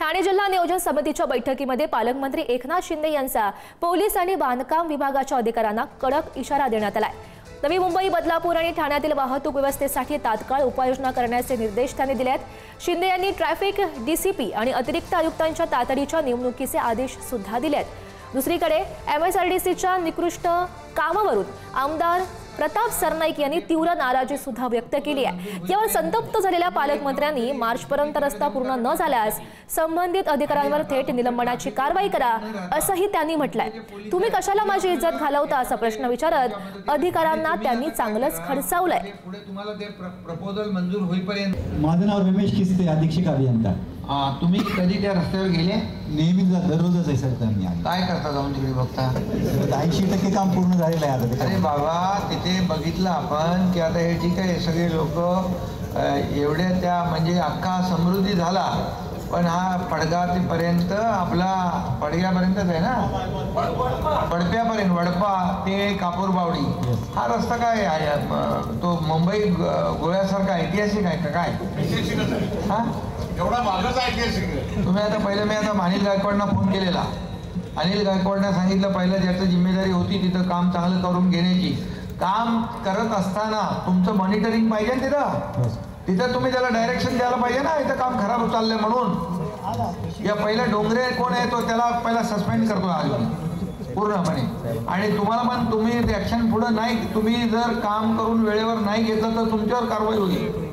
ठाणे जिल्हा नियोजन समितीच्या बैठकीमध्ये पालकमंत्री एकनाथ शिंदे यांचा पोलीस आणि बांधकाम विभागाच्या अधिकाऱ्यांना कडक इशारा देण्यात आलाय। नवी मुंबई, बदलापूर आणि ठाण्यातील वाहतूक व्यवस्थेसाठी तात्काळ उपाययोजना करण्याचे निर्देश त्यांनी दिले आहेत। शिंदे यांनी ट्रॅफिक डीसीपी आणि अतिरिक्त आयुक्तांच्या तातडीच्या निवडणुकीचे आदेश सुद्धा दिले आहेत। दुसरीकडे एमएसआरडीसीच्या निकृष्ट कामावरून आमदार प्रताप सरनाईक यांनी तीव्र नाराजी सुद्धा व्यक्त केली आहे। केवळ संतप्त झालेल्या पालकमंत्र्यांनी मार्चपर्यंत रस्ता पूर्ण न झाल्यास संबंधित अधिकाऱ्यांवर थेट निलंबनाची कारवाई करा असंही त्यांनी म्हटलंय। तुम्ही कशाला माझी इज्जत घालवता असा प्रश्न विचारत अधिकाऱ्यांना त्यांनी चांगलंच खडसावलंय। पुढे तुम्हाला ते प्रपोजल मंजूर होईपर्यंत माझं नाव रमेश किस्ते, अधीक्षक अभियंता। तुम्ही कधी त्या रस्त्यावर गेले? नेहमी दररोजच आहे सर। त्यांनी काय करता जाऊन तिकडे बघता? 80% काम पूर्ण झालेलं आहे आता। अरे बाबा, तिथे बघितलं आपण की आता हे ठीक आहे, सगळे लोक एवढ्या त्या म्हणजे अख्खा समृद्धी झाला, पण हा पडगापर्यंत आपला पडग्यापर्यंतच आहे ना, पडप्यापर्यंत वडपा ते कापूरबावडी हा रस्ता काय आहे? तो मुंबई गोव्यासारखा ऐतिहासिक आहे का काय? हा एवढा भागच ऐतिहासिक। तुम्ही आता पहिलं मी आता अनिल गायकवाडना फोन केलेला। अनिल गायकवाडना सांगितलं पहिलं ज्याचं जिम्मेदारी होती तिथं काम चांगलं करून घेण्याची, काम करत असताना तुमचं मॉनिटरिंग पाहिजे ना तिथं तुम्ही त्याला डायरेक्शन द्यायला पाहिजे ना, इथं काम खराब चाललंय म्हणून। या पहिला डोंगरे कोण आहे तो त्याला पहिला सस्पेंड करतो आज पूर्णपणे। आणि तुम्हाला पण तुम्ही ऍक्शन पुढे नाही, तुम्ही जर काम करून वेळेवर नाही घेतलं तर तुमच्यावर कारवाई होईल।